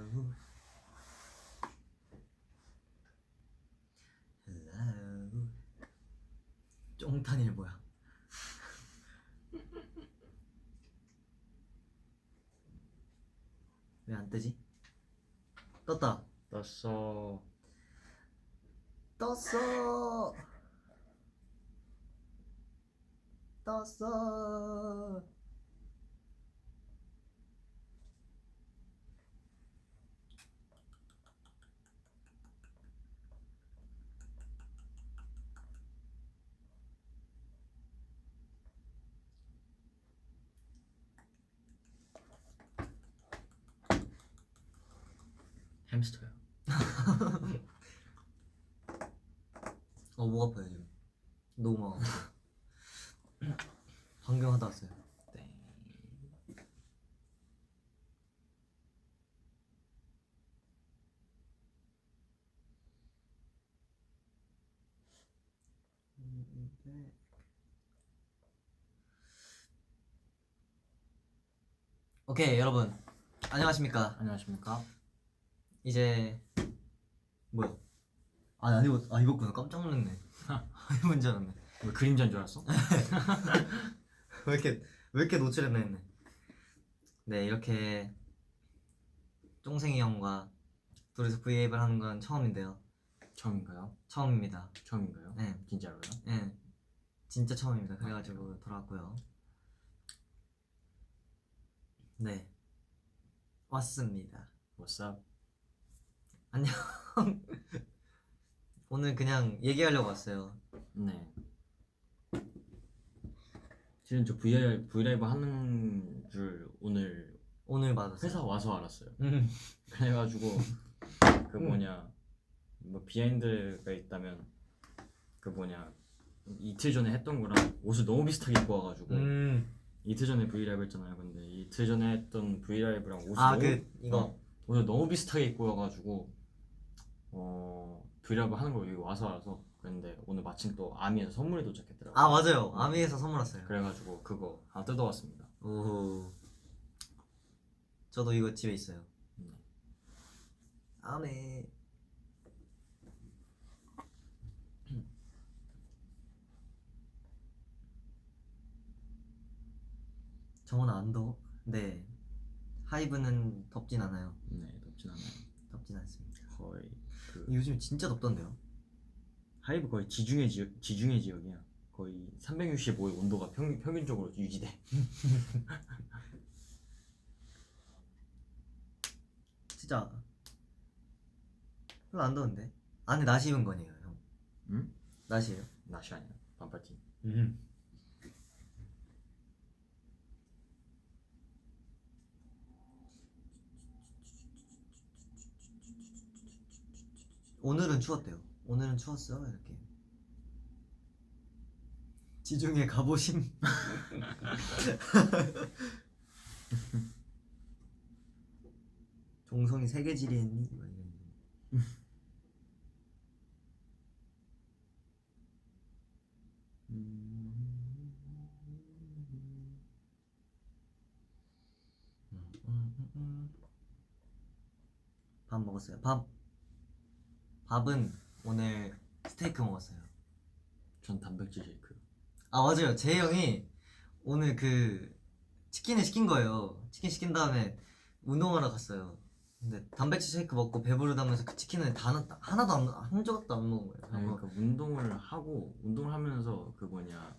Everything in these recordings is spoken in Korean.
Hello. 쫑탄일 뭐야? 왜 안 뜨지? 떴다. 떴어. 떴어. 떴어. 햄스터요. 목 아파요 지금. 너무 막 아파. 방금 하다 왔어요. 네. 오케이 여러분 안녕하십니까? 안녕하십니까? 이제 뭐야? 안 입었구나. 깜짝 놀랐네. 입은 줄 알았네. 왜 그림자인 줄 알았어? 왜 이렇게 노출했나 했네. 네 이렇게 쫑생이 형과 둘이서 브이앱을 하는 건 처음인데요. 처음인가요? 처음입니다. 처음인가요? 네. 진짜로요? 네 진짜 처음입니다. 그래가지고 돌아왔고요. 네 왔습니다. What's up? 안녕. 오늘 그냥 얘기하려고 왔어요. 네. 실은 저 브이라이브 하는 줄 오늘 맞았어요. 회사 와서 알았어요. 그래가지고 그 뭐냐 뭐 비하인드가 있다면 그 뭐냐 이틀 전에 했던 거랑 옷을 너무 비슷하게 입고 와가지고 이틀 전에 브이라이브 했잖아요. 근데 이틀 전에 했던 브이라이브랑 옷을 옷을 너무 비슷하게 입고 와가지고 브이라이브 하는 거 여기 와서 알아서. 그런데 오늘 마침 또 아미에서 선물이 도착했더라고요. 아 맞아요. 아미에서 선물 왔어요. 그래가지고 그거 하나 뜯어왔습니다. 오. 저도 이거 집에 있어요. 아미. 정원 안 더워? 네. 하이브는 덥진 않아요. 네, 덥진 않아요. 덥진 않습니다. 거의 요즘 진짜 덥던데요? 하이브 거의 지중해 지역이야. 거의 365의 온도가 평균적으로 유지돼. 진짜 별로 안 더운데? 안에 나시 입은 거네요, 형. 응? 나시예요? 나시 아니야. 반팔티. 오늘은 추웠대요. 오늘은 추웠어 이렇게. 지중해 가보심. 종성이 세계지리 했니? 막 이런. 밥 먹었어요. 밥은 오늘 스테이크 먹었어요. 전 단백질 쉐이크. 아 맞아요. 재혜 형이 오늘 그 치킨을 시킨 거예요. 치킨 시킨 다음에 운동하러 갔어요. 근데 단백질 쉐이크 먹고 배부르다면서 그 치킨을 하나도 한 조각도 안 먹은 거예요. 아니, 그러니까 운동을 하면서 그 뭐냐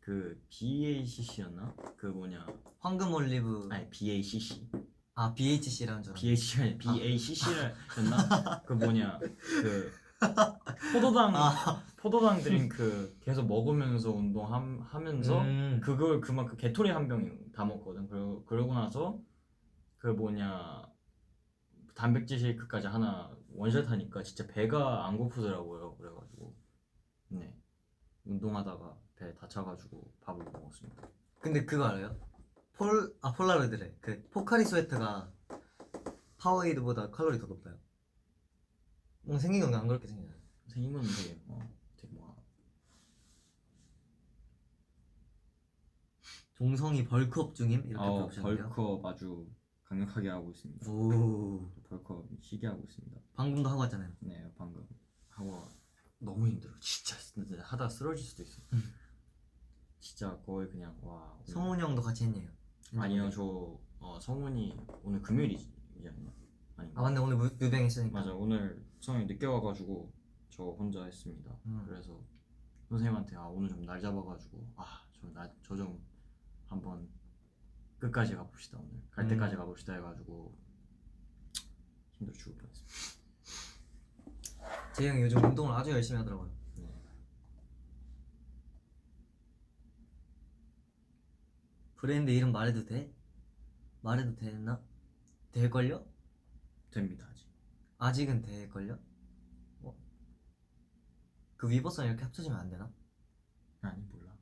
그 BACC였나? 그 뭐냐 황금 올리브. 아니 BACC. 아 BHC라는 줄 알았는데. BHC가 아니라 BACC였나? 그 뭐냐 그 포도당 드링크 계속 먹으면서 운동하면서 그걸 그만큼 게토리 한 병 다 먹거든. 그러고 나서 그 뭐냐 단백질 쉐이크까지 하나 원샷 하니까 진짜 배가 안 고프더라고요. 그래가지고 네 운동하다가 배 다쳐가지고 밥을 못 먹었습니다. 근데 그거 알아요? 폴라로이드래. 그 포카리 스웨트가 파워에이드보다 칼로리 더 높아요. 생긴 건 안 그렇게 생겨요. 생긴 건 되게 뭐 종성이 벌크업 중임? 이렇게 물어보셨는데요. 벌크업 아주 강력하게 하고 있습니다. 오. 벌컥 시게 하고 있습니다. 방금도 하고 왔잖아요. 네, 방금 하고 너무 힘들어. 진짜 하다 쓰러질 수도 있어. 진짜 거의 그냥 와. 오늘- 성훈이 형도 같이 했네요. 아니요, 저 성훈이 오늘 금요일이지 않나? 아닌가? 아 맞네, 오늘 뮤뱅 했으니까. 맞아, 오늘 성훈이 늦게 와가지고 저 혼자 했습니다. 그래서 선생님한테 오늘 좀 날 잡아가지고 저 좀 한번 끝까지 가봅시다, 오늘 갈 때까지 가봅시다 해가지고 힘들어 죽을 뻔했습니다. 재희 형이 요즘 운동을 아주 열심히 하더라고요. 네. 브랜드 이름 말해도 돼? 말해도 되나? 될걸요? 됩니다. 아직. 아직은 될걸요? 그 위버스랑 이렇게 합쳐지면 안 되나? 아니 몰라.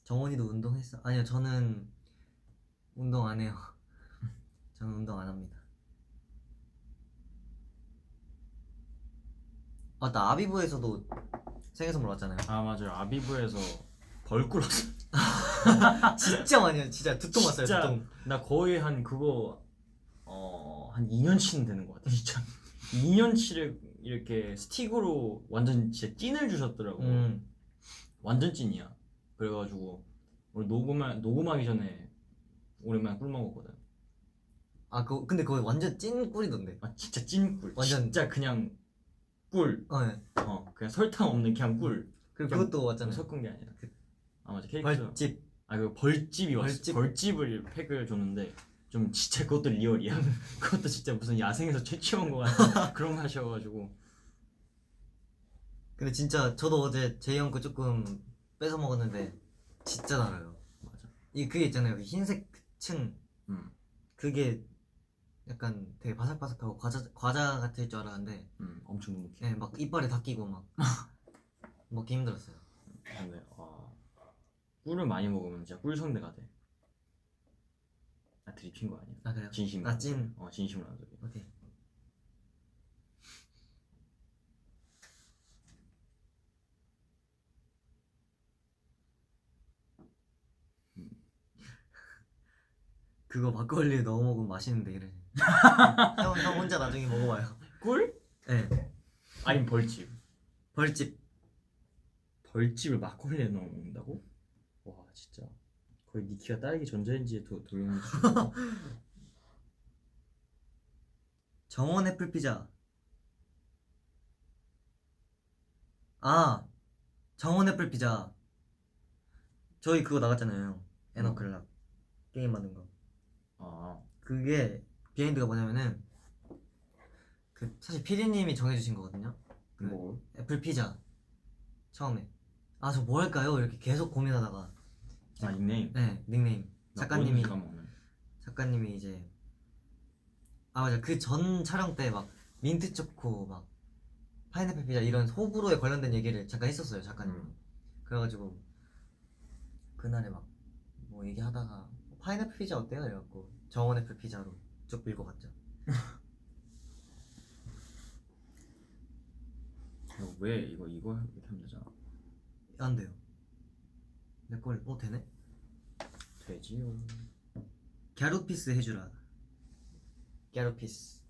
정원이도 운동했어? 아니요, 저는 운동 안 해요. 저는 운동 안 합니다. 맞다, 아비브에서도 생일 선물 왔잖아요. 아 맞아요, 아비브에서 벌 꿀었어. 진짜 많이 해요. 진짜 두 통 왔어요. 두 진짜 통. 나 거의 한 그거 한 2년치는 되는 것 같아 진짜. 2년치를 이렇게 스틱으로 완전 진짜 찐을 주셨더라고. 완전 찐이야. 그래가지고 우리 녹음하기 전에 오랜만에 꿀 먹었거든. 근데 그거 완전 찐 꿀이던데. 진짜 찐꿀. 완전- 진짜 그냥 꿀. 네. 그냥 설탕 없는 그냥 꿀. 그리고 그냥 그것도 왔잖아요. 섞은 게 아니라. 맞아, 케이크. 벌집. 그 벌집이 왔어. 벌집. 벌집을 팩을 줬는데 좀 진짜 그것도 리얼이야. 그것도 진짜 무슨 야생에서 채취한 거 같은 그런 맛이어가지고. 근데 진짜 저도 어제 제이 형 거 조금 뺏어 먹었는데 진짜 달아요. 맞아. 그게 있잖아요. 그 흰색 층. 음. 그게 약간 되게 바삭바삭하고 과자 같을 줄 알았는데 엄청 눅눅해. 네, 막 이빨에 다 끼고 막 먹기 힘들었어요. 근데 꿀을 많이 먹으면 진짜 꿀성대가 돼. 들이킨 거 아니야? 아 그래요? 진심. 찐. 진심으로 한 소리. 오케이. 그거 막걸리에 넣어 먹으면 맛있는데 이래. 형 혼자 나중에 먹어봐요. 꿀? 네. 아니면 벌집. 벌집. 벌집을 막걸리에 넣어 먹는다고? 와 진짜 거의 니키가 딸기 전자레인지에 돌려놓은 수준이야. 정원 애플 피자. 정원 애플 피자. 저희 그거 나갔잖아요. 에너클락 게임 만든 거. 그게 비하인드가 뭐냐면은 사실 피디님이 정해주신 거거든요. 뭐? 애플 피자 처음에 저 뭐 할까요? 이렇게 계속 고민하다가 닉네임. 네, 닉네임. 까먹네. 작가님이 이제 맞아, 그 전 촬영 때 막 민트 초코 막 파인애플 피자 이런 호불호에 관련된 얘기를 잠깐 했었어요, 작가님이. 그래가지고 그날에 막 뭐 얘기하다가 파인애플 피자 어때요? 이래갖고 정원 애플 피자로 쭉 밀고 갔죠. 왜 이거 이렇게 하면 되잖아. 안 돼요. 내 걸 되네? 되지요. 갸루피스 해주라. 갸루피스.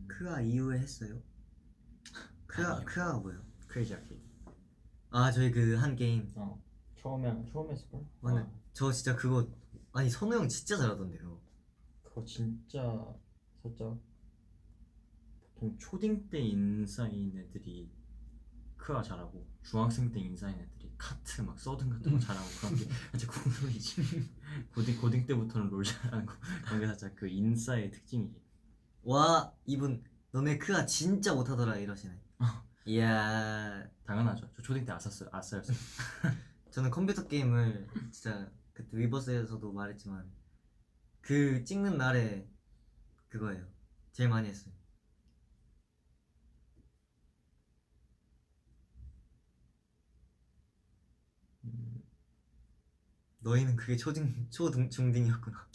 크아 이후에 했어요? 크아가 뭐예요? 크레이지 아케이드. 저희 그 한 게임. 처음에 했을걸? 맞네. 저 진짜 그거 선우 형 진짜 잘하던데요. 그거 진짜 살짝 보통 초딩 때 인싸인 애들이 크아 잘하고 중학생 때 인싸인 애들이 카트 막 서든 같은 거 잘하고 그런 게 진짜 국룰이지. 고딩 때부터는 롤 잘하는 거 그런 게 살짝 그 인싸의 특징이지. 와, 이분 너네 크아 진짜 못하더라 이러시네. 이야. 당연하죠. 저 초딩 때 아싸였어요. 저는 컴퓨터 게임을 진짜 그때 위버스에서도 말했지만 그 찍는 날에 그거예요. 제일 많이 했어요. 너희는 그게 초중딩이었구나.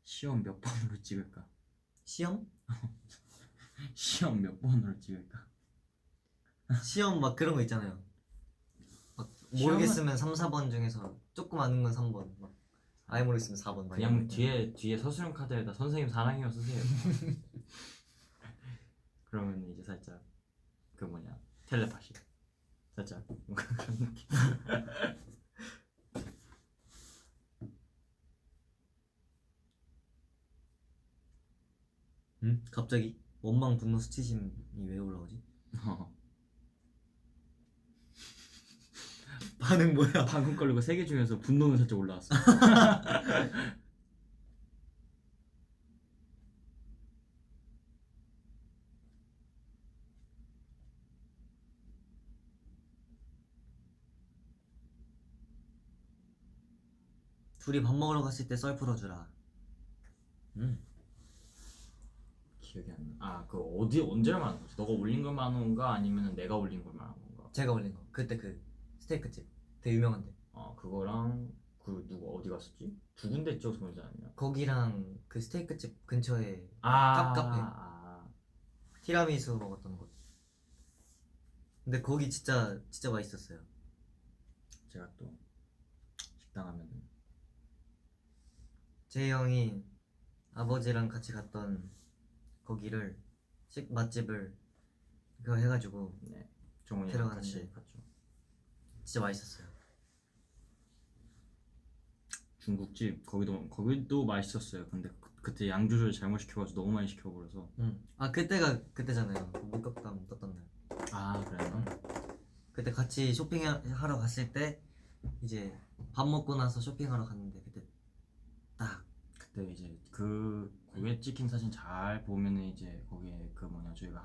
시험 몇 번으로 찍을까? 시험? 시험 몇 번으로 찍을까? 시험 막 그런 거 있잖아요. 막 모르겠으면 3, 4번 중에서 조금 아는 건 3번, 막 아예 모르겠으면 4번. 막 그냥 이런 거 있잖아요. 뒤에 서술형 카드에다 선생님 사랑해요 쓰세요. 그러면 이제 살짝 그 뭐냐 텔레파시 살짝 뭔가 그런 느낌. 갑자기 원망 분노 수치심이 왜 올라오지? 반응 뭐야? 방금 걸리고 3개 중에서 분노는 살짝 올라왔어. 둘이 밥 먹으러 갔을 때 썰 풀어주라. 기억이 안 나. 아, 그 어디 언제 말하는 거지? 너가 올린 걸 말하는 건가 아니면 내가 올린 걸 말하는 건가? 제가 올린 거. 그때 그 스테이크집 되게 유명한데. 그거랑 그 누구 어디 갔었지? 두 군데 쪽에서 보지 않냐? 거기랑 그 스테이크집 근처에 아, 카페. 아, 티라미수 먹었던 곳. 근데 거기 진짜 맛있었어요. 제가 또 식당 하면은 제 형이 아버지랑 같이 갔던 거기를 맛집을 그거 해가지고 네, 종훈이랑 데려가는데. 같이 갔죠. 진짜 맛있었어요. 중국집 거기도 맛있었어요. 근데 그때 양 조절 잘못 시켜가지고 너무 많이 시켜버려서. 아 그때가 그때잖아요. 그 목격담 떴던 날. 아 그래요? 그때 같이 쇼핑하러 갔을 때 이제 밥 먹고 나서 쇼핑하러 갔는데 그때 딱 그때 이제 그 고개 찍힌 사진 잘 보면은 이제 거기에 그 뭐냐 저희가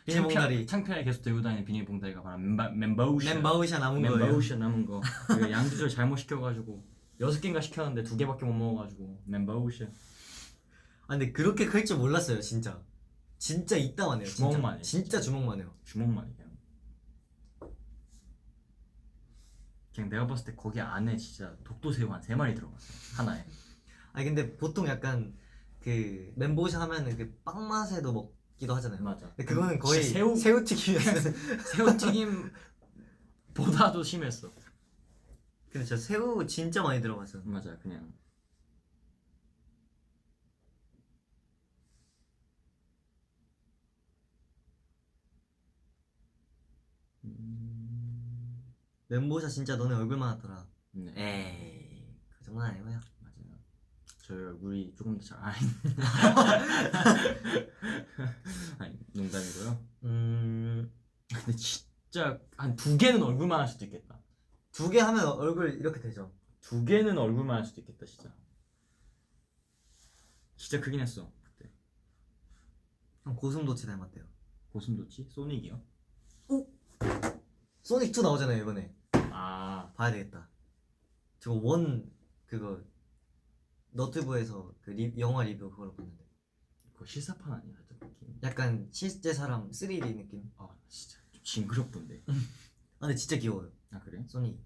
비닐봉다리. 창피하게 계속 들고 다니는 비닐봉다리가 바로 멤버우션 멤버우샤 남은 거예요. 멤버우션 남은 거. 그 양 조절 잘못 시켜가지고 6개인가 시켰는데 2개밖에 못 먹어가지고 멤버우션. 아 근데 그렇게 클 줄 몰랐어요 진짜. 진짜 이따만 해요. 주먹만 해요, 진짜 주먹만 해요. 주먹만 그냥. 그냥 내가 봤을 때 거기 안에 진짜 독도새우 한 3마리 들어갔어 하나에. 아니 근데 보통 약간 그 멘보샤 하면은 그 빵 맛에도 먹기도 하잖아요. 맞아. 근데 그거는 거의 진짜 새우튀김이었어요. 새우튀김보다도 심했어. 근데 진짜 새우 진짜 많이 들어갔어요. 맞아 그냥. 멘보샤 진짜 너네 얼굴만 하더라. 네. 에이 그 정도는 아니고요. 맞아요. 저희 얼굴이 조금 더 잘 아니 농담이고요. 근데 진짜 한 2개는 얼굴만 할 수도 있겠다. 2개 하면 얼굴 이렇게 되죠. 2개는 얼굴만 할 수도 있겠다 진짜. 진짜 크긴 했어 그때. 형 고슴도치 닮았대요. 고슴도치? 소닉이요? 소닉 2 나오잖아요 이번에. 아 봐야 되겠다. 저거 원 그거 너튜브에서 그 영화 리뷰 그걸 봤는데 그거 실사판 아니야 살짝 느낌. 약간 실제 사람 3D 느낌. 아 진짜 좀 징그럽던데. 아 근데 진짜 귀여워요 아 그래? 소닉.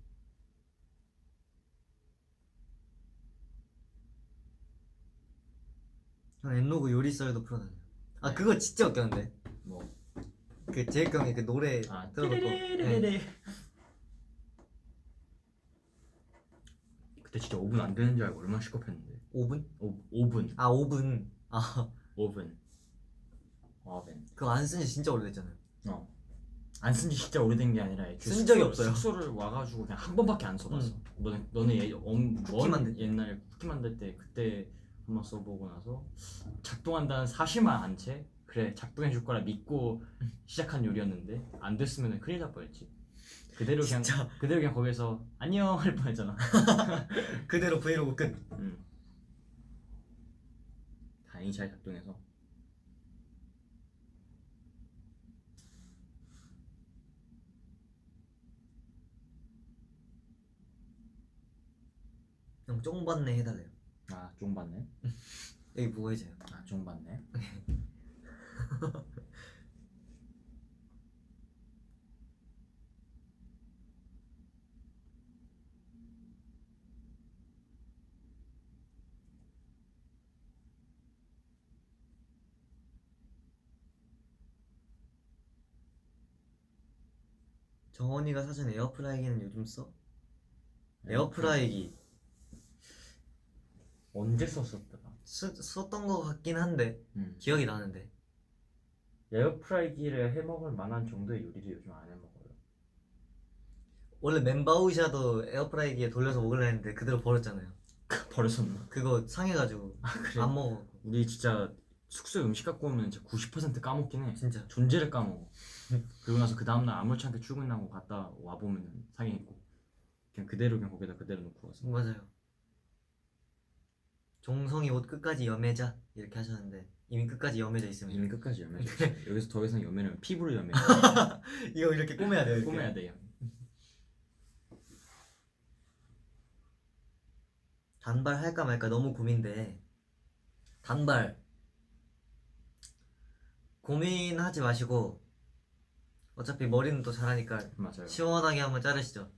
형 엔로그 요리썰도 풀어다녀요. 아 네. 그거 진짜 웃겼는데 뭐? 그 제이크 형이 그 노래 아 들어놓고 네. 그때 진짜 5분 안 되는 줄 알고 얼마나 시겁했는데. 5분? 5분. 아 5분. 아 5분. 5분. 그거 안 쓴지 진짜 오래됐잖아요. 안 쓴 지 진짜 오래된 게 아니라 쓴 적이 없어요. 숙소를 와가지고 그냥 한 번밖에 안 써봤어. 너네 쿠키 만들 때. 옛날 쿠키 만들 때 그때 한번 써보고 나서 작동한다는 사실만 안 채 그래 작동해 줄 거라 믿고 시작한 요리였는데 안 됐으면 큰일 날 뻔했지. 그대로 그냥 거기서 안녕 할 뻔했잖아. 그대로 브이로그 끝. 다행히 잘 작동해서. 그냥 쫑받네 해달래요. 아, 쫑 받네. 여기 뭐 해줘요? 아, 쫑 받네. 정원이가 사준 에어프라이기는 요즘 써? 에어프라이기 언제 썼었더라? 썼던 거 같긴 한데 기억이 나는데. 에어프라이기를 해먹을 만한 정도의 요리를 요즘 안 해먹어요. 원래 멘바우샤도 에어프라이기에 돌려서 먹으려 했는데 그대로 버렸잖아요. 버렸었나? 그거 상해가지고 그래? 안 먹어. 우리 진짜 숙소에 음식 갖고 오면 진짜 90% 까먹긴 해. 진짜. 존재를 까먹어. 그리고 나서 그 다음날 아무렇지 않게 출근하고 갔다 와보면 상해있고 그냥 그대로 그냥 거기다 그대로 놓고 가서. 맞아요. 종성이 옷 끝까지 여매자 이렇게 하셨는데 이미 끝까지 여매져 있습니다. 이미 끝까지 염해져 있어요. 여기서 더 이상 염해는 피부를 염해. 이거 이렇게 꼬매야 돼요. 이렇게. 꼬매야 돼요. 단발 할까 말까 너무 고민돼. 단발 고민하지 마시고 어차피 머리는 또 잘하니까 맞아요. 시원하게 한번 자르시죠.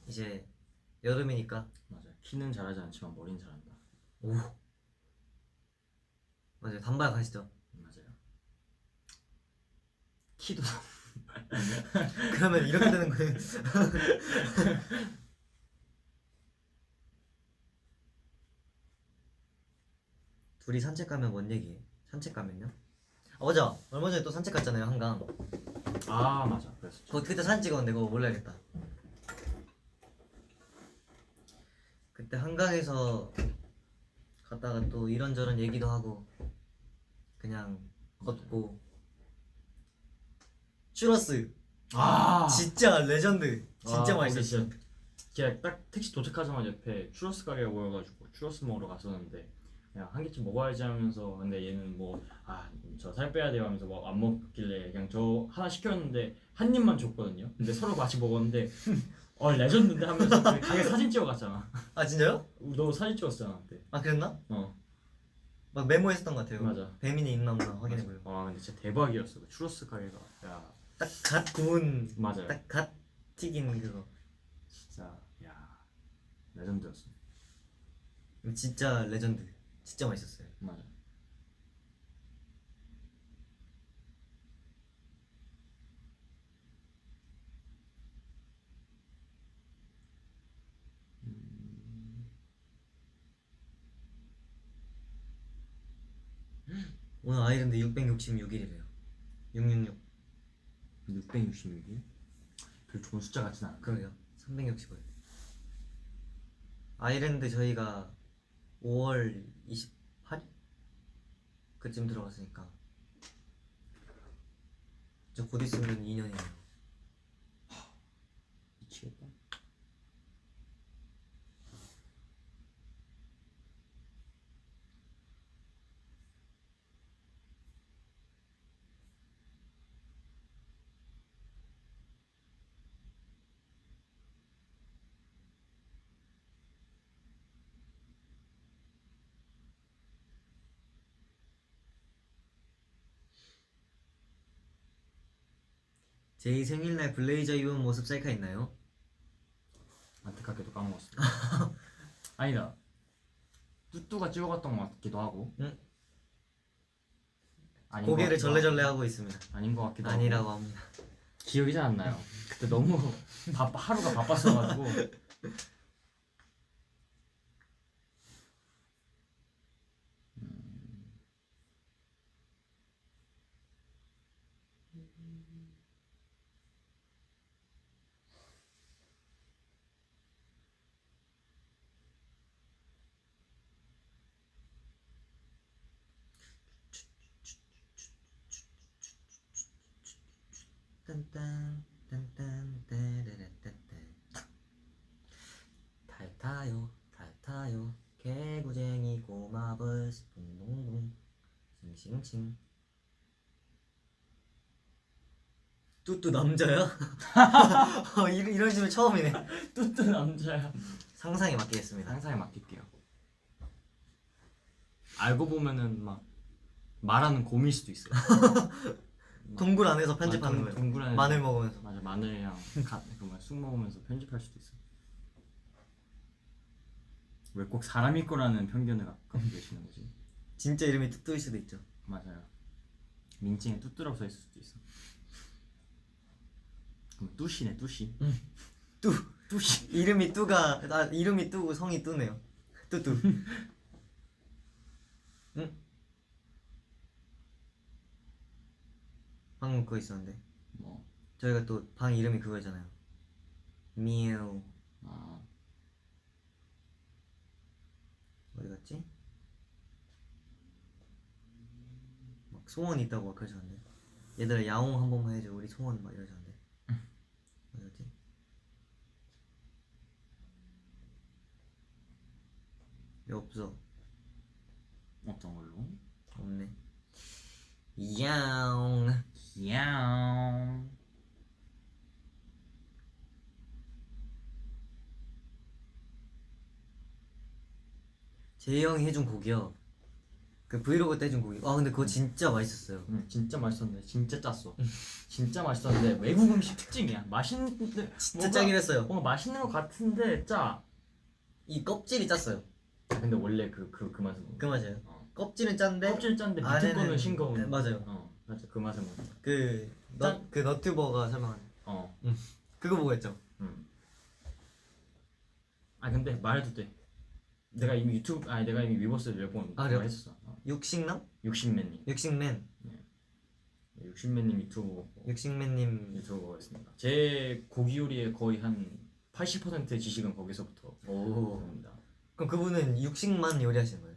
이제 여름이니까. 맞아요. 키는 잘하지 않지만 머리는 잘한다. 오 맞아요. 단발 가시죠. 맞아요. 키도 그러면 이렇게 되는 거예요. 둘이 산책 가면 뭔 얘기해? 산책 가면요? 아, 맞아. 얼마 전에 또 산책 갔잖아요, 한강. 아 맞아. 그랬었죠. 그때 사진 찍었는데 그거 올려야겠다. 그때 한강에서 갔다가 또 이런저런 얘기도 하고 그냥 걷고. 츄러스 아 진짜 레전드. 진짜 아, 맛있었어. 거기 진짜 그냥 딱 택시 도착하자마자 옆에 추러스 가게가 보여가지고 추러스 먹으러 갔었는데 그냥 한 개쯤 먹어야지 하면서 근데 얘는 뭐 아 저 살 빼야 돼요 하면서 뭐 안 먹길래 그냥 저 하나 시켰는데 한 입만 줬거든요. 근데 서로 같이 먹었는데 레전드인데 하면서 그 가게 사진 찍어갔잖아. 아 진짜요? 너 사진 찍었잖아 그때. 아 그랬나? 어 막 메모했었던 것 같아요. 맞아. 배민이 있나 없나 확인해보려. 와 근데 진짜 대박이었어 그 추러스 가게가. 야 딱 갓 구운 맞아요. 딱 갓 튀긴 그거. 진짜 야 레전드였어. 진짜 레전드. 진짜 맛있었어요. 맞아. 오늘 아이랜드 666일이래요. 666. 666일? 별 좋은 숫자 같진 않아. 그러게요. 365일. 아이랜드 저희가 5월 28일? 그쯤 들어갔으니까 이제 곧 있으면 2년이네요. 미치겠다. 제이 생일날 블레이저 입은 모습 셀카 있나요? 안타깝게도 까먹었어. 아니다. 뚜뚜가 찍어갔던 것 같기도 하고. 응? 아닌 것 고개를 같기도 절레절레 하고. 하고 있습니다. 아닌 것 같기도 아니라고 하고. 합니다. 기억이 잘 안 나요. 그때 너무 하루가 바빴어가지고. 딴딴 딴딴 따라라따따. 달 타요 달 타요 개구쟁이 꼬마버스 둥둥둥 싱싱싱. 뚜뚜 남자야? 이런 식으로 처음이네. 뚜뚜 남자야. 상상에 맡기겠습니다. 상상에 맡길게요. 알고 보면은 막 말하는 곰일 수도 있어요. 동굴 안에서 편집하는 거예요. 동굴 안에 마늘 먹으면서. 맞아, 마늘이랑 쑥 먹으면서 편집할 수도 있어. 왜 꼭 사람일 거라는 편견을 갖고 계시는 거지? 진짜 이름이 뚜뚜일 수도 있죠. 맞아요. 민증에 뚜뚜라고 써 있을 수도 있어. 그럼 뚜시네, 뚜시. 뚜시. 이름이 뚜고 성이 뚜네요. 뚜뚜. 응? 방금 그거 있었는데 뭐? 저희가 또 방 이름이 그거잖아요. 미에오. 아, 어디 갔지? 막 소원 있다고 막 그러셨는데 얘들아 야옹 한 번만 해줘 우리 소원 막 이러셨는데 어디 갔지? 왜 없어? 어떤 걸로? 없네. 야옹. 야옹. 재희 형이 해준 곡이요. 그 브이로그 때 해준 곡이. 아 근데 그거 진짜 맛있었어요. 진짜 맛있었는데 진짜 짰어. 진짜 맛있었는데 외국 음식 특징이야. 맛있는데 진짜 짜긴 했어요. 뭔가 맛있는 것 같은데 짜. 이 껍질이 짰어요. 근데 원래 그 맛은 그 맛이에요. 어. 껍질은 짠데 껍질 짠데 밑에 안에는- 거는 싱거운. 네, 맞아요. 맞아, 그 맛은 맞아. 그 너튜버가 설명한 어. 그거 보고 했죠. 아 근데 말해도 돼. 내가 이미 내가 이미 위버스 몇번 아, 그래요? 했었어. 육식남? 육신맨님. 육식맨. 육신맨님 유튜브 육식맨님. 유튜버였습니다. 제 고기 요리의 거의 한 80%의 지식은 거기서부터 오. 옵니다. 그럼 그분은 육식만 요리하시는 거예요?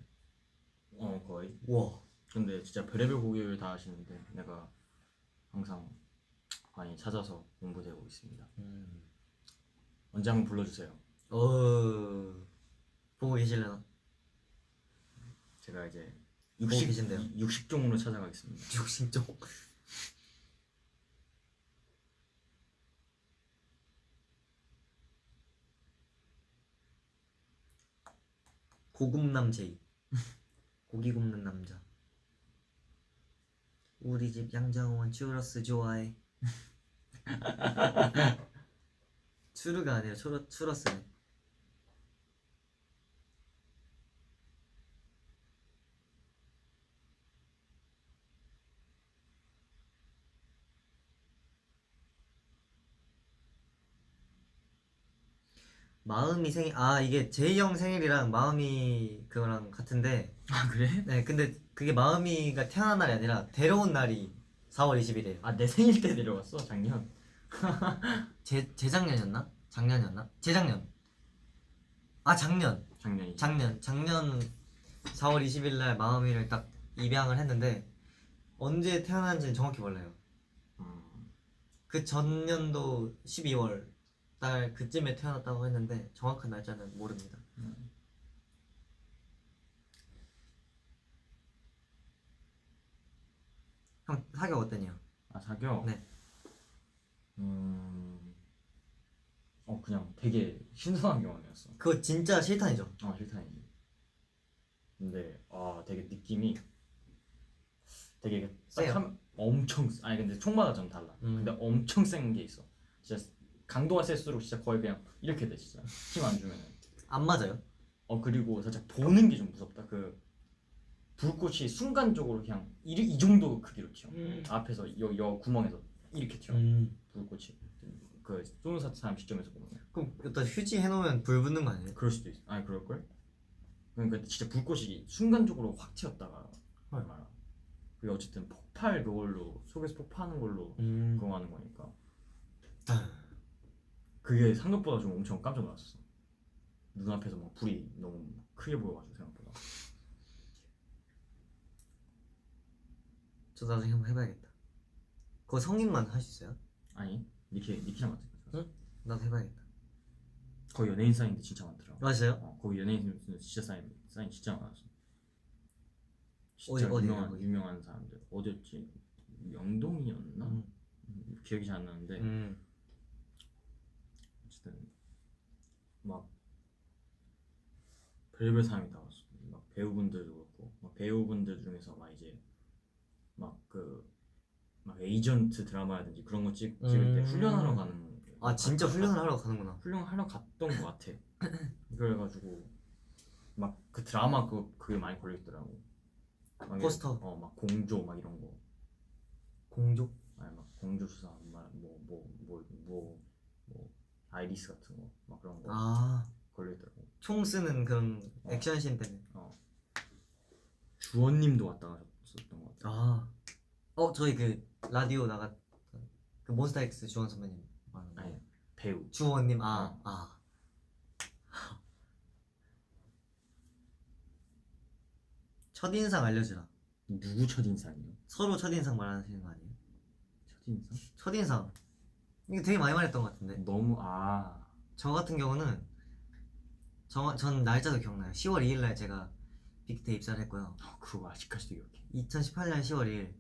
거의. 와. 근데 진짜 별의별 고기 요리 다 하시는데 내가 항상 많이 찾아서 공부되고 있습니다. 언제 한번 불러주세요. 보고 계실려나? 제가 이제 보고 계신데요? 육식종으로 찾아가겠습니다. 육식쪽. 고급남 제이. 고기 굽는 남자. 우리 집 양정원 추러스 좋아해. 추르가 아니라 추러스네. 마음이 생일 이게 제이 형 생일이랑 마음이 그거랑 같은데 아 그래? 네 근데 그게 마음이가 태어난 날이 아니라 데려온 날이 4월 20일이에요. 아 내 생일 때 내려왔어 작년. 재작년이었나? 작년이었나? 재작년. 작년이지. 작년 4월 20일 날 마음이를 딱 입양을 했는데 언제 태어난지는 정확히 몰라요. 그 전년도 12월 달 그쯤에 태어났다고 했는데 정확한 날짜는 모릅니다. 형 사격 어땠냐? 아 사겨? 네. 그냥 되게 신선한 경험이었어. 그거 진짜 실탄이죠? 실탄이지. 근데 되게 느낌이 되게 세요? 엄청 근데 총마다 좀 달라. 근데 엄청 센 게 있어. 진짜 강도가 셀수록 진짜 거의 그냥 이렇게 돼 진짜. 힘 안 주면은. 안 맞아요? 그리고 살짝 보는 게 좀 무섭다. 그 불꽃이 순간적으로 그냥 이 정도 크기로 튀어. 앞에서 여 구멍에서 이렇게 튀어. 불꽃이. 그 쏘는 사람 시점에서 보면. 그럼 일단 휴지 해놓으면 불 붙는 거 아니에요? 그럴 수도 있어. 아니 그럴걸? 그러니까 진짜 불꽃이 순간적으로 확 튀었다가 말아. 그게 어쨌든 폭발 그걸로 속에서 폭파하는 걸로 그거 하는 거니까. 그게 생각보다 좀 엄청 깜짝 놀랐어. 눈앞에서 막 불이 너무 크게 보여가지고 생각보다. 저 나중에 한번 해봐야겠다. 그거 성인만 할 수 있어요? 아니 니키랑 같은 거. 응? 나도 해봐야겠다. 거기 연예인 사인도 진짜 많더라. 맞아요? 거기 연예인 진짜 사인 진짜 많았어. 어디 유명한 사람들. 어디였지? 명동이었나? 기억이 잘 안 나는데 어쨌든 막 별별 사람이 다 왔어. 막 배우분들도 그렇고 막 배우분들 중에서 막 이제 막 막 에이전트 드라마라든지 그런 거 찍을 때 훈련하러 가는. 아 진짜 훈련을 하러 가는구나. 훈련하러 갔던 것 같아. 그래가지고 막 그 드라마 그게 많이 걸려있더라고. 막 포스터. 막 공조 막 이런 거. 공조? 아니 막 공조 수사 뭐 아이리스 같은 거 막 그런 거 아 걸려있더라고. 총 쓰는 그런 액션씬 때문에. 주원님도 왔다 가셨었던 것 같아. 아 저희 그 라디오 나갔 그 몬스타엑스 주원 선배님 말하는 거. 아니 배우 주원님 첫인상 알려주라. 누구 첫인상이요? 서로 첫인상 말하시는 거 아니에요? 첫인상? 첫인상 이거 되게 많이 말했던 것 같은데. 너무 저 같은 경우는 전 날짜도 기억나요. 10월 2일 날 제가 빅때 입사를 했고요. 그거 아직까지도 기억해. 2018년 10월 2일.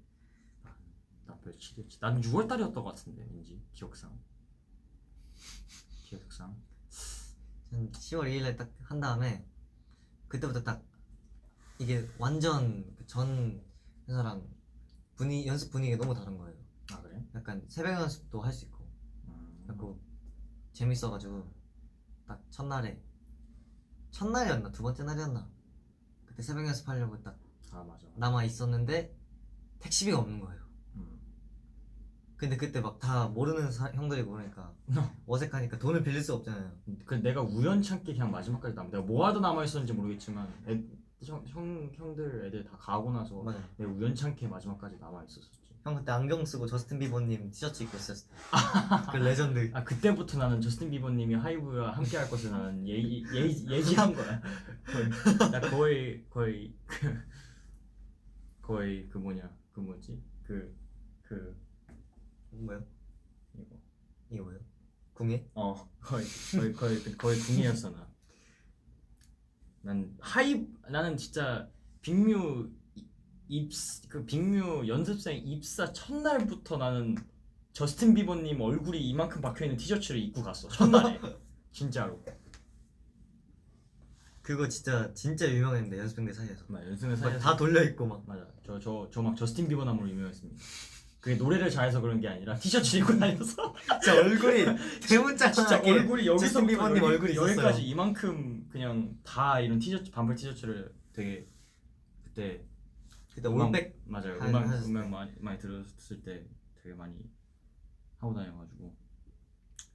나 며칠이었지? 난 6월 달이었던 것 같은데 왠지 기억상. 전 10월 2일 날 딱 한 다음에 그때부터 딱 이게 완전 전 회사랑 연습 분위기가 너무 다른 거예요. 아 그래? 약간 새벽 연습도 할 수 있고 그리고 재밌어가지고 딱 첫날이었나 두 번째 날이었나 그때 새벽 연습하려고 딱 맞아. 남아 있었는데 택시비가 없는 거예요. 근데 그때 막 다 모르는 형들이고 그러니까 어색하니까 돈을 빌릴 수가 없잖아요. 그 내가 우연찮게 그냥 마지막까지 내가 뭐 하다 남아 있었는지 모르겠지만 형들 애들 다 가고 나서 맞아요. 내가 우연찮게 마지막까지 남아 있었었지. 형 그때 안경 쓰고 저스틴 비버님 티셔츠 입고 있었을 때. 그 레전드. 그때부터 나는 저스틴 비버님이 하이브와 함께 할 것을 나는 예지한 거야. 나 거의 그 뭐지 뭐요? 이거 이게 뭐예요? 궁예? 거의 궁이었어 나. 나는 진짜 빅뮤 빅뮤 연습생 입사 첫날부터 나는 저스틴 비버님 얼굴이 이만큼 박혀있는 티셔츠를 입고 갔어 첫날에. 진짜로. 그거 진짜 유명했는데 연습생들 사이에서. 연습생 사이에서 다 돌려 입고 막. 맞아. 저 막 저스틴 비버 나무로 유명했습니다. 그게 노래를 잘해서 그런 게 아니라 티셔츠 입고 다녀서 진짜 얼굴이 대문짝하게 진짜 얼굴이 여기서 비버님 얼굴이 여기까지 있었어요. 이만큼 그냥 다 이런 티셔츠 반팔 티셔츠를 되게 그때 올백 맞아요. 하셨을 음악 많이 들었을 때 되게 많이 하고 다녀가지고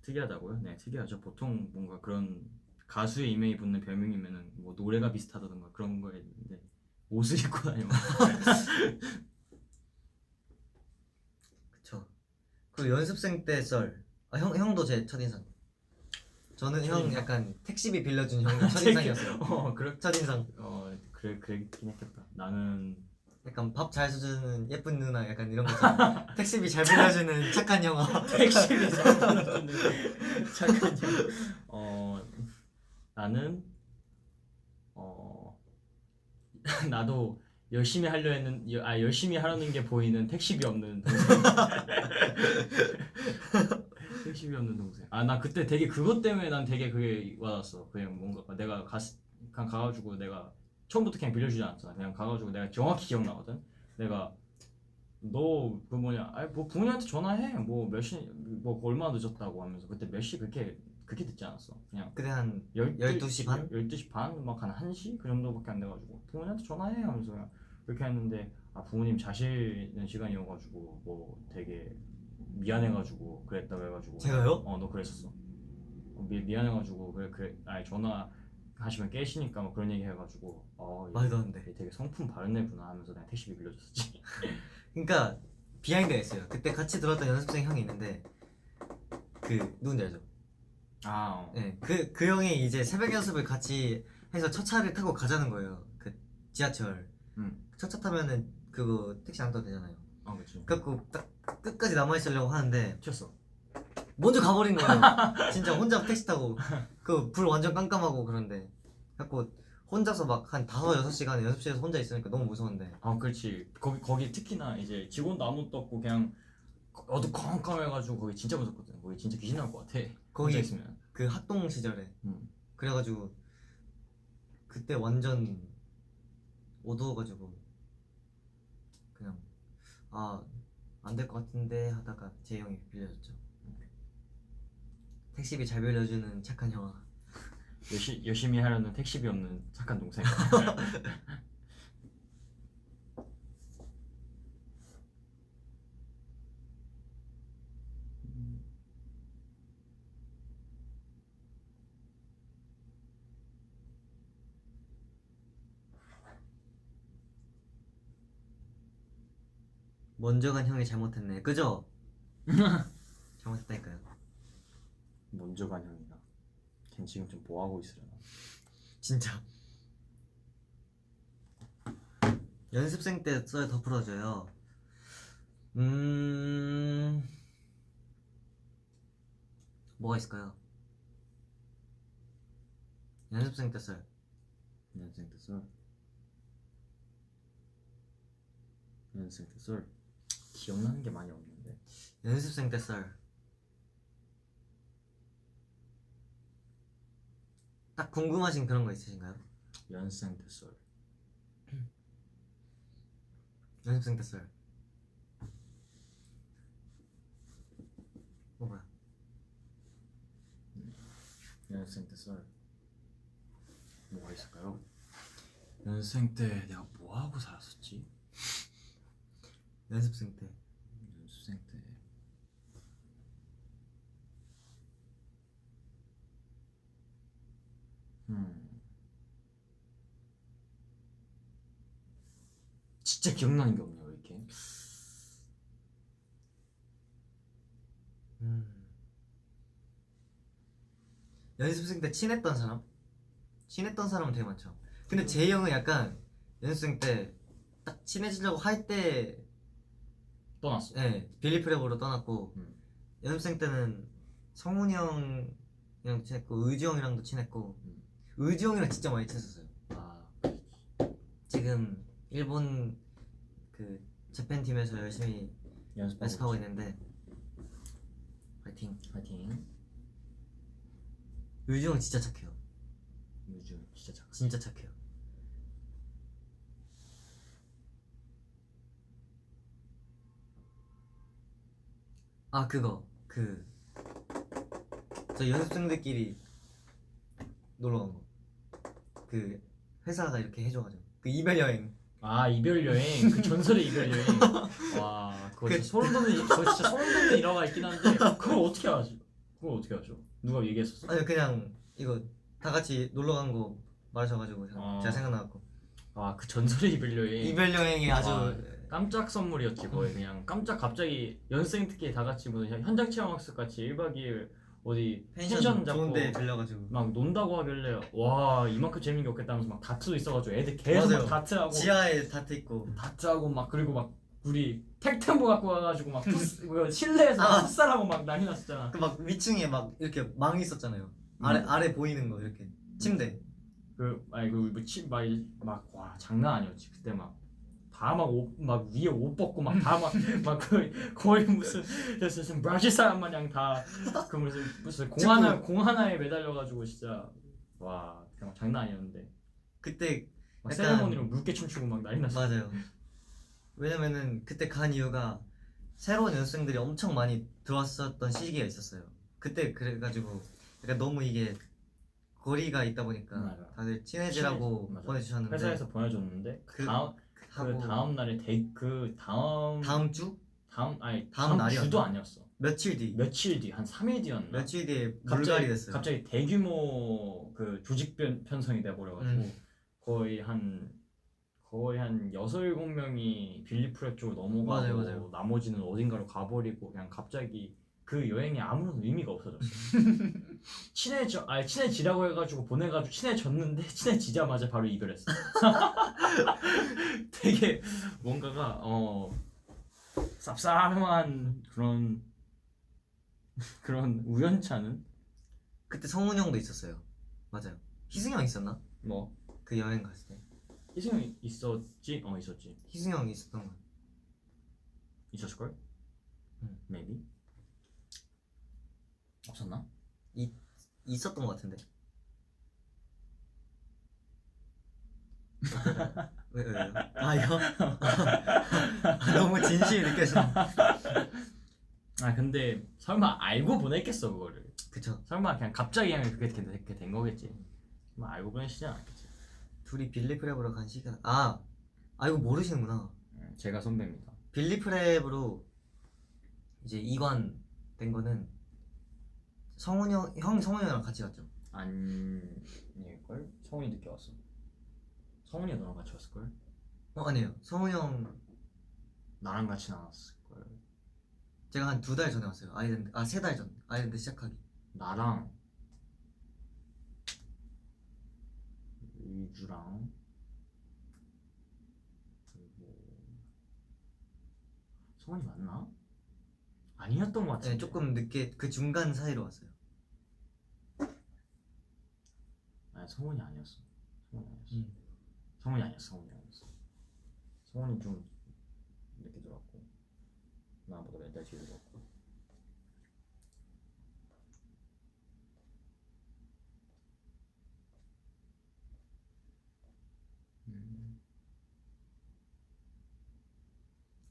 특이하다고요? 네, 특이하죠. 보통 뭔가 그런 가수의 이메일 붙는 별명이면은 뭐 노래가 비슷하다던가 그런 거에 있는데 옷을 입고 다녀. 그쵸. 그리고 연습생 때 썰. 형도 제 첫인상. 저는 형 첫인상? 약간 택시비 빌려준 형이 첫인상이었어요. 첫인상. 그랬긴 했겠다. 나는 약간 밥 잘 사주는 예쁜 누나 약간 이런 거잖아. 택시비 잘 빌려주는 착한 형아. 택시비 잘 불러주는 착한 형. 나는 나도 열심히 하려 했는 열심히 하려는 게 보이는 택시비 없는 동생. 택시비 없는 동생. 나 그때 되게 그것 때문에 난 되게 그게 와닿았어. 그냥 뭔가 내가 그냥 가가지고 내가 처음부터 그냥 빌려주지 않았잖아. 그냥 가가지고 내가 정확히 기억나거든. 내가 너 그 뭐냐, 뭐 부모님한테 전화해. 뭐 몇 시, 뭐 얼마나 늦었다고 하면서 그때 몇 시 그렇게 듣지 않았어. 그냥 그때 한 12시 반? 12시 반? 막 한 1시? 그 정도밖에 안 돼가지고 부모님한테 전화해 하면서 그냥 그렇게 했는데 부모님 자시는 시간이어가지고 뭐 되게 미안해가지고 그랬다고 해가지고. 제가요? 너 그랬었어. 미안해가지고 그래 전화 하시면 깨시니까 뭐 그런 얘기 해가지고 말도 안 돼. 되게 성품 바른 애구나 하면서 내가 택시비 빌려줬었지. 그러니까 비하인드가 있어요. 그때 같이 들었던 연습생 형이 있는데 그 누군지 알죠? 네, 그 형이 이제 새벽 연습을 같이 해서 첫 차를 타고 가자는 거예요. 그 지하철. 첫 차 타면은 그거 택시 안 타도 되잖아요. 그치. 그래갖고 딱 끝까지 남아 있으려고 하는데 튀었어. 먼저 가버린 거예요. 진짜 혼자 택시 타고 그 불 완전 깜깜하고 그런데 그래갖고 혼자서 막 한 5-6시간 연습실에서 혼자 있으니까 너무 무서운데. 그렇지. 거기 특히나 이제 직원도 아무것도 없고 그냥 어두컴컴해가지고 거기 진짜 무섭거든. 거기 진짜 귀신 나올 것 같아. 거기 혼자 있으면. 그 학동 시절에 음. 그래가지고 그때 완전 어두워가지고 그냥 안 될 것 같은데 하다가 재영이 빌려줬죠. 택시비 잘 빌려주는 착한 형아. 열심히 하려는 택시비 없는 착한 동생. 먼저 간 형이 잘못했네. 그죠? 잘못했다니까요. 먼저 간 형이다. 걘 지금 좀 뭐 하고 있으려나? 진짜. 연습생 때 썰 더 풀어줘요. 뭐가 있을까요? 연습생 때 썰. 연습생 때 썰. 연습생 때 썰. 기억나는 게 많이 없는데. 연습생 때 썰. 딱 궁금하신 그런 거 있으신가요? 연습생 때 썰. 연습생 때 썰. 뭐야? 연습생 때 썰. 뭐가 있을까요? 연습생 때 내가 뭐 하고 살았었지? 연습생 때. 연습생 때. 진짜 기억나는 게 없네요. 왜 이렇게? 연습생 때 친했던 사람? 친했던 사람은 되게 많죠. 근데 제이 형은 약간 연습생 때 딱 친해지려고 할 때 떠났어. 네, 빌리프랩으로 떠났고 음. 연습생 때는 성훈이 형이랑 친했고 의지 형이랑도 친했고 의지 형이랑 진짜 많이 친했었어요. 아, 지금 일본 그 재팬 팀에서 열심히 연습하고 있는데 파이팅. 파이팅. 의지 형 진짜 착해요. 요즘 진짜 착해. 진짜 착해요. 그거 저 연습생들끼리 놀러 간 거. 그 회사가 이렇게 해줘가지고 그 이별 여행. 아, 이별 여행. 그 전설의 이별 여행. 와, 그거 진짜 소름 돋는 일화가 있긴 한데 그걸 어떻게 하죠? 그걸 어떻게 하죠? 누가 얘기했었어? 아니 그냥 이거 다 같이 놀러 간 거 말하셔가지고 제가 생각나갖고. 그 전설의 이별 여행. 이별 여행이 아주 깜짝 선물이었지 거의. 그냥 갑자기 연습생 특히 다 같이 무슨 현장 체험학습 같이 1박 2일 어디 펜션 잡고 좋은데 빌려가지고 막 논다고 하길래 와 이만큼 재밌는 게 없겠다면서 막 다트도 있어가지고 애들 계속 맞아요. 막 다트하고 지하에 다트 있고 다트하고 막 그리고 막 우리 텍템보 갖고 와가지고 막 실내에서 풋살하고 막 난리 났었잖아. 그 막 위층에 막 이렇게 망이 있었잖아요. 아래 보이는 거 이렇게 침대. 와 장난 아니었지 그때 막. 다 막 위에 옷 벗고 막 다 막 거의 무슨 브라질 사람 마냥 다 그 무슨 공 하나에 매달려가지고 진짜 와 그냥 장난 아니었는데 그때 막 약간 세레모니로 물개 춤추고 막 난리 났어. 맞아요. 왜냐면은 그때 간 이유가 새로운 연습생들이 엄청 많이 들어왔었던 시기가 있었어요. 그때 그래가지고 약간 너무 이게 거리가 있다 보니까 맞아. 다들 친해지라고 맞아. 보내주셨는데 회사에서 보내줬는데 다음 날에 다음 주? 다음 날이었나? 주도 아니었어. 며칠 뒤 한 3일 뒤였나? 며칠 뒤에 물갈이 됐어요. 갑자기 대규모 그 조직 편성이 돼 버려가지고 거의 한 6-7명이 빌리프랩 쪽으로 넘어가고 맞아요. 나머지는 어딘가로 가버리고 그냥 갑자기 그 여행이 아무런 의미가 없어졌어. 친해지라고 해가지고 보내가지고 친해졌는데 친해지자마자 바로 이별했어. 되게 뭔가가 쌉싸름한 그런 우연찮은. 그때 성훈이 형도 있었어요. 맞아요. 희승이 형 있었나? 뭐 그 여행 갔을 때 희승이 있었지? 있었지. 희승이 형이 있었던 거. 있었을걸? maybe 없었나? 있었던 것 같은데. 왜요? 아 이거 너무 진심이 느껴지네. 아 근데 설마 알고 보냈겠어 그거를. 그쵸. 설마 그냥 갑자기 그냥 그렇게 된 거겠지. 설마 알고 보내시진 않았겠지. 둘이 빌리프랩으로 간 시간. 이거 모르시는구나. 제가 선배입니다. 빌리프랩으로 이제 이관 된 거는 성훈이 형 성훈이 형이랑 같이 갔죠. 아닐걸? 성훈이 늦게 왔어. 성훈이가 너랑 같이 왔을걸? 아니에요. 성훈이 형 나랑 같이 나왔을걸. 제가 한 2달 전에 왔어요. 아이랜드 3달 전. 아이랜드 시작하기. 나랑 유주랑 그리고 성훈이 맞나? 아니었던 것 같은데. 네, 조금 늦게 그 중간 사이로 왔어요. 아니 성훈이 아니었어. 성훈이 아니었어. 성훈이 좀 늦게 들어왔고 나보다 몇 달 뒤에 들어왔고.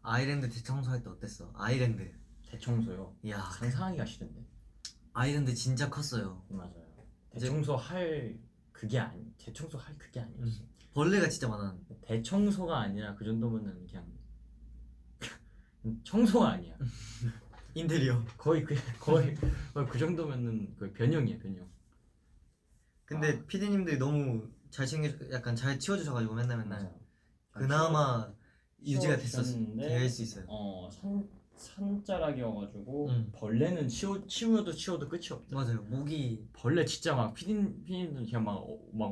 아이랜드 대청소할 때 어땠어? 아이랜드. 대청소요. 이야, 상상하기가 싫은데. 아이랜드 진짜 컸어요. 맞아요. 대청소 할 그게 아니지. 벌레가 진짜 많았는데. 대청소가 아니라 그 정도면은 그냥 청소가 아니야. 인테리어. 거의 그 정도면은 거의 변형이야 변형. 근데 피디님들이 너무 잘 약간 잘 치워주셔가지고 맨날 맞아. 그나마 유지가 치워주셨는데, 될 수 있어요. 산자락이어가지고 벌레는 치워도 끝이 없다. 맞아요. 모기 벌레 진짜 막 피디님들 그냥 막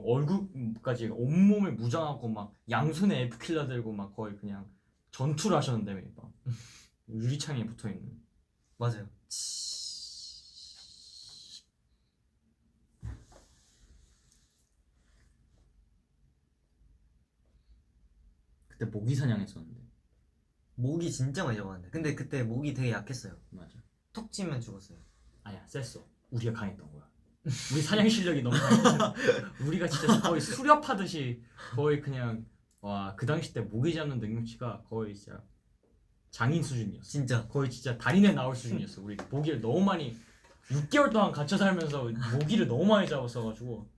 얼굴까지 온몸을 무장하고 막 양손에 에프킬러 들고 막 거의 그냥 전투를 하셨는데 막 유리창에 붙어 있는. 맞아요. 그때 모기 사냥했었는데. 모기 진짜 많이 잡았는데. 근데 그때 모기 되게 약했어요. 맞아. 톡 치면 죽었어요. 아니야 셌어. 우리가 강했던 거야. 우리 사냥 실력이 너무 강했어. 우리가 진짜 거의 수렵하듯이 거의 그냥 와 그 당시 때 모기 잡는 능력치가 거의 진짜 장인 수준이었어. 진짜. 거의 진짜 달인에 나올 수준이었어. 우리 모기를 너무 많이 6개월 동안 갇혀 살면서 모기를 너무 많이 잡았어가지고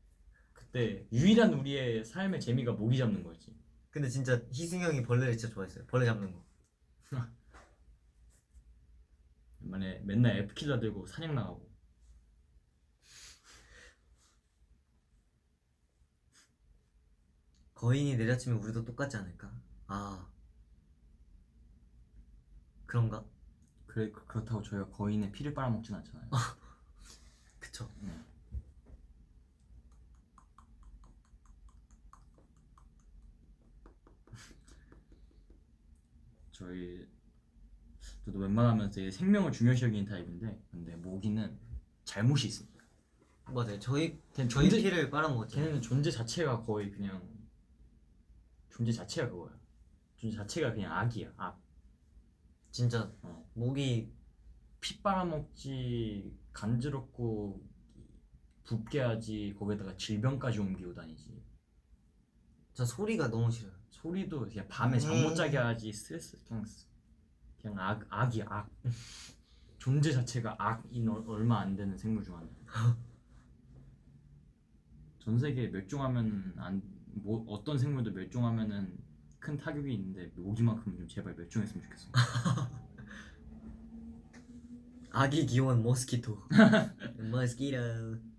그때 유일한 우리의 삶의 재미가 모기 잡는 거였지. 근데 진짜 희승이 형이 벌레를 진짜 좋아했어요. 벌레 잡는 거. 맨날 F킬러 들고 사냥 나가고. 거인이 내려치면 우리도 똑같지 않을까? 그런가? 그렇다고 저희가 거인의 피를 빨아먹진 않잖아요. 그쵸. 저도 웬만하면 되게 생명을 중요시 여기는 타입인데 근데 모기는 잘못이 있습니다. 맞아요. 저희 존재- 피를 빨아먹었죠. 걔는 존재 자체가 거의 그냥 존재 자체가 그거야. 존재 자체가 그냥 악이야. 악. 진짜 모기 피 빨아먹지, 간지럽고 붓게 하지, 거기다가 질병까지 옮기고 다니지. 저 소리가 너무 싫어요. 소리도 그냥 밤에 잠 못 자게 하지. 스트레스 그냥 악이야 악. 존재 자체가 악인 얼마 안 되는 생물 중 하나. 전 세계 멸종하면 어떤 생물도 멸종하면은 큰 타격이 있는데 모기만큼은 좀 제발 멸종했으면 좋겠어. 아기 귀여운 모스키토. 모스키토.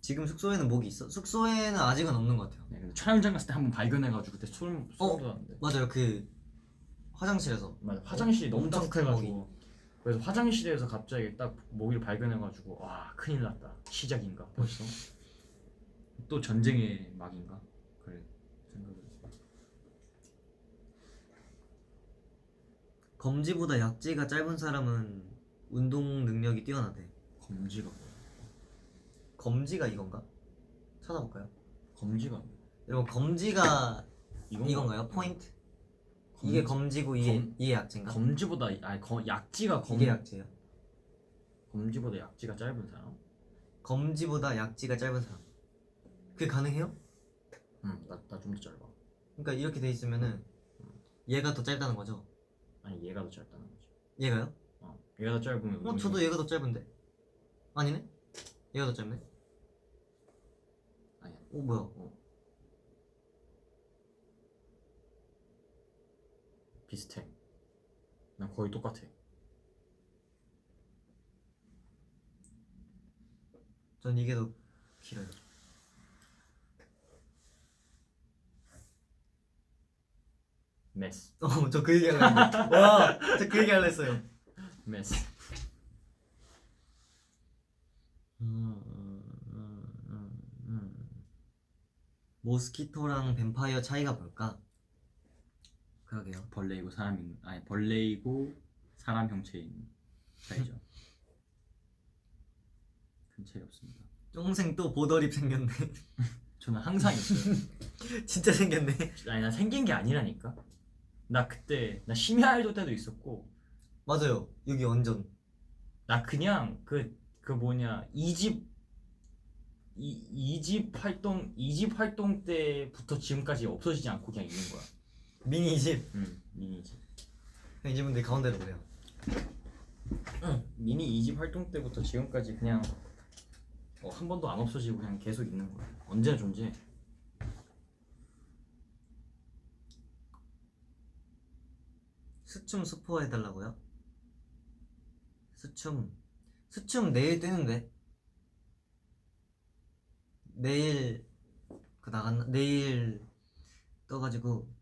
지금 숙소에는 모기 있어? 숙소에는 아직은 없는 것 같아요. 네, 근데 촬영장 갔을 때 한번 발견해가지고 그때 소름 돋았는데. 맞아요. 그 화장실에서. 맞아. 화장실이 너무 엄청 큰 따뜻해가지고. 그래서 화장실에서 갑자기 딱 모기를 발견해가지고 와 큰일 났다. 시작인가 벌써? 또 전쟁의 막인가? 그래 생각을 했어. 검지보다 약지가 짧은 사람은 운동 능력이 뛰어나대. 검지가 뭐야? 검지가 이건가? 찾아볼까요? 검지가 뭐야? 여러분 검지가 이건가? 이건가요? 포인트? 이게 검지고 이게 검- 이게 약지인가? 검지보다 약지가 이게 약지예요. 검지보다 약지가 짧은 사람? 검지보다 약지가 짧은 사람. 그게 가능해요? 나 좀 더 짧아. 그러니까 이렇게 돼 있으면은 얘가 더 짧다는 거죠. 아니 얘가 더 짧다는 거지. 얘가요? 얘가 더 짧으면 저도 얘가 더 짧은데. 아니네? 얘가 더 짧네. 아니야. 뭐야? 비슷해. 난 거의 똑같아. 전 이게 더 길어요. 메스. 저 그 얘기 하려 했는데. 와, 저 그 얘기 하려 했어요. 메스. 모스키토랑 뱀파이어 차이가 뭘까? 그러게요. 벌레이고 사람 형체인 차이죠. 큰 차이 없습니다. 쫑생 또 보더립 생겼네. 저는 항상 있어요. 진짜 생겼네. 아니 나 생긴 게 아니라니까. 나 그때 나 심야알도 때도 있었고. 맞아요. 여기 완전. 나 그냥 그 뭐냐 이집 활동 때부터 지금까지 없어지지 않고 그냥 있는 거야. 미니 집. 미니 집. 이집분들 가운데로 오래요. 미니 이집 활동 때부터 지금까지 그냥 한 번도 안 없어지고 그냥 계속 있는 거야. 언제나 존재해. 수춤 스포 해달라고요? 수춤 내일 뜨는데. 내일 내일 떠가지고.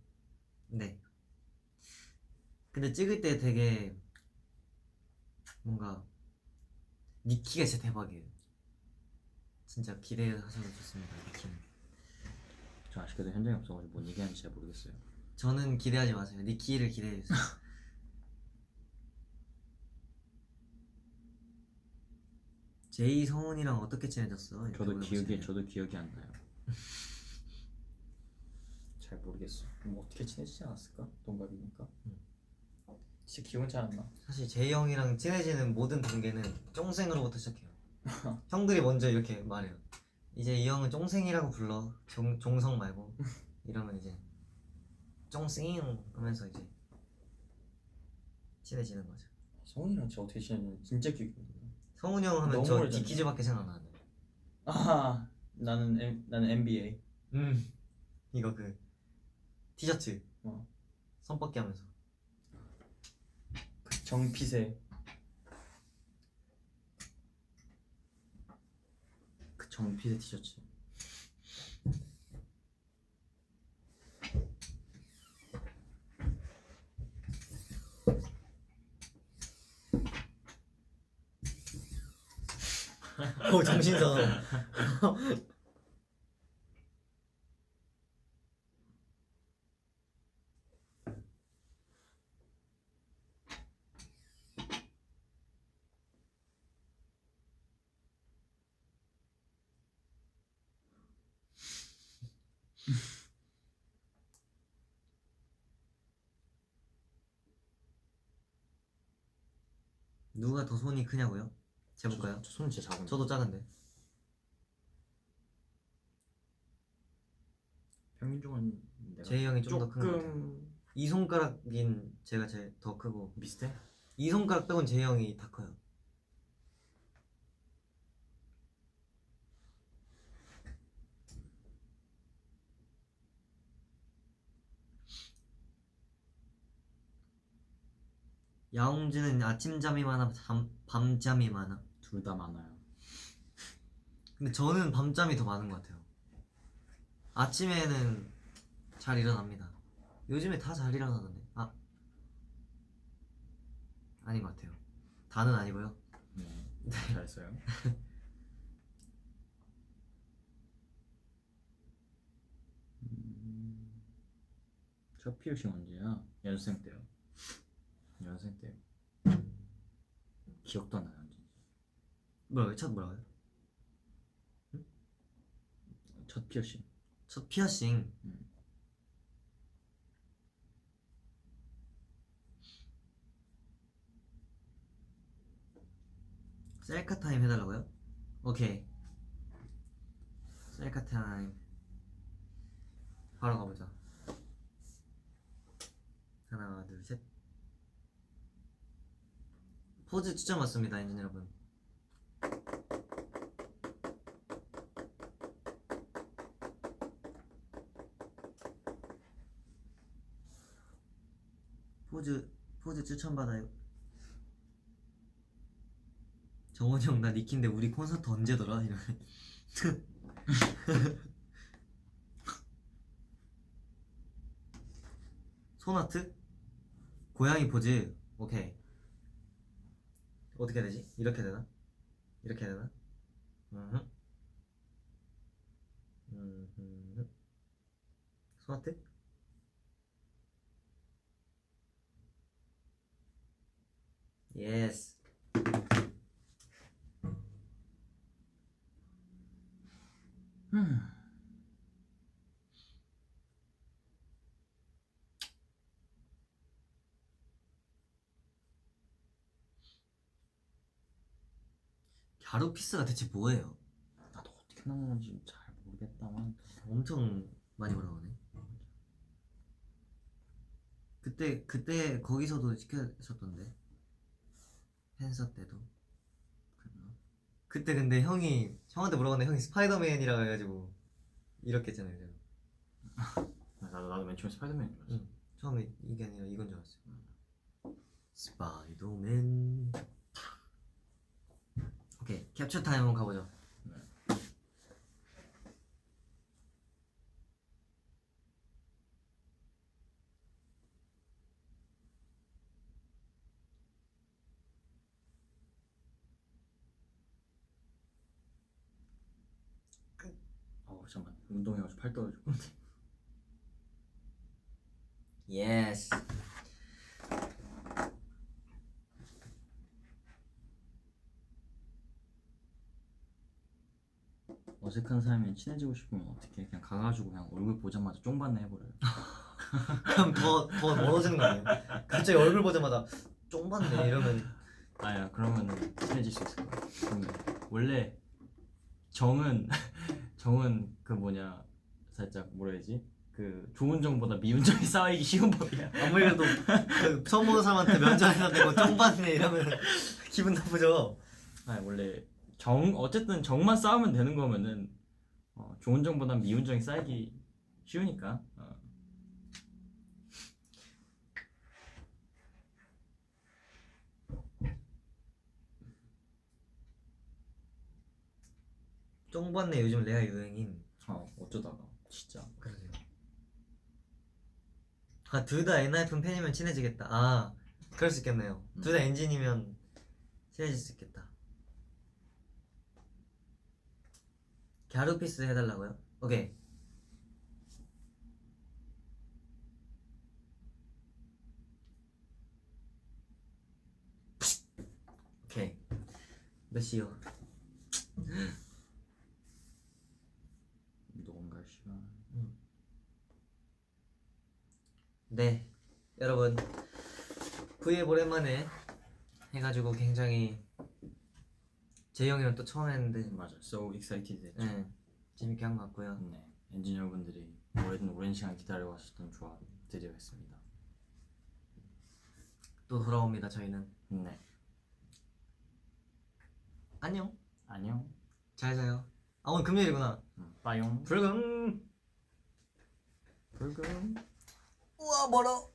네. 근데 찍을 때 되게 뭔가 니키가 진짜 대박이에요. 진짜 기대하셔도 좋습니다. 니키는. 저 아쉽게도 현장에 없어가지고 뭔 얘기하는지 잘 모르겠어요. 저는 기대하지 마세요. 니키를 기대해주세요. 제이 성훈이랑 어떻게 친해졌어? 저도 기억이 안 나요. 잘 모르겠어. 뭐 어떻게 친해지지 않았을까? 동갑이니까. 진짜 기억은 잘 안 나. 사실 제이 형이랑 친해지는 모든 단계는 쫑생으로부터 시작해요. 형들이 먼저 이렇게 말해요. 이제 이 형은 쫑생이라고 불러. 종성 말고. 이러면 이제 쫑생 하면서 이제 친해지는 거죠. 성훈이랑 진짜 어떻게 친해졌는지 진짜 기억이 안 나. 성훈이 형 하면 너무 저 오래전이야. 디키즈밖에 생각 안 나는데. 나는 NBA. 이거 그 티셔츠 손뻗기 하면서 그 정핏의 티셔츠. 정신 사나워. 누가 더 손이 크냐고요? 재볼까요? 저 손은 진짜 작은데. 저도 작은데. 평균적은 내가 제이 형이 좀 더 큰 것 같아요. 조금 이 손가락인 제가 제일 더 크고 비슷해? 이 손가락 빼곤 제이 형이 다 커요. 야옹지는 아침잠이 많아 밤잠이 많아? 둘 다 많아요. 근데 저는 밤잠이 더 많은 것 같아요. 아침에는 잘 일어납니다. 요즘에 다 잘 일어나던데. 아닌 것 같아요. 다는 아니고요. 네, 잘했어요. 첫 피어싱 언제야? 연습생 때요. 기억도 안 나요. 뭐라고요? 첫 뭐라고요? 첫 피어싱. 첫 피어싱. 셀카 타임 해달라고요? 오케이. 셀카 타임. 바로 가보자. 하나, 둘, 셋. 포즈 추천 받습니다, 엔진 여러분. 포즈 추천 받아요. 정원이 형 나 니키인데 우리 콘서트 언제더라? 이러면 손아트? 고양이 포즈. 오케이. 어떻게 해야 되지? 이렇게 되나? 이렇게 해야 되나? 음흠. 손아트? 예스. 갸루피스가 대체 뭐예요? 나도 어떻게 나오는지 잘 모르겠다만 엄청 많이 올라오네. 그때 거기서도 시켰었던데. 팬서 때도. 그랬나? 그때 근데 형한테 물어봤는데 형이 스파이더맨이라고 해가지고 이렇게 했잖아요. 제가. 나도 맨 처음에 스파이더맨인 줄 알았어. 응. 처음에 이게 아니라 이건 줄 알았어요. 스파이더맨. 오케이, 캡처 타임 한번 가보죠. 네. 잠깐만, 운동해가지고 팔 떨어지고. 예스. 어색한 사람이 친해지고 싶으면 어떻게 그냥 가가지고 그냥 얼굴 보자마자 쫑받네 해버려요. 그럼 더 멀어지는 거 아니에요? 갑자기 얼굴 보자마자 쫑받네 이러면. 아야, 그러면 친해질 수 있을 거야. 그러면 원래 정은 그 뭐냐, 살짝 뭐라 해야지, 그 좋은 정보다 미운 정이 쌓이기 쉬운 법이야. 아무리 그래도 그 처음 보는 사람한테 면전에서 대고 쫑받네 이러면 기분 나쁘죠. 아, 원래 어쨌든 정만 쌓으면 되는 거면은 좋은 정보다 미운 정이 쌓이기 쉬우니까. 쫑받네 요즘 레아 유행인. 어쩌다가 진짜. 그러게요. 아, 둘 다 엔하이픈 팬이면 친해지겠다. 아, 그럴 수 있겠네요. 둘 다 엔진이면 친해질 수 있겠다. 갸루피스 해달라고요? 오케이. 오케이. 몇 시요? 녹음 갈 시간. 네, 여러분 V앱 오랜만에 해가지고 굉장히 재영이랑 또 처음 했는데 맞아, so excited 했죠. 네, 재밌게 한 것 같고요. 네, 엔진 여러분들이 오랜 시간 기다려 하셨던 조합 드디어 했습니다. 또 돌아옵니다 저희는. 네, 안녕. 안녕. 잘 자요. 아, 오늘 금요일이구나. 빠용. 불금. 불금. 우와 멀어.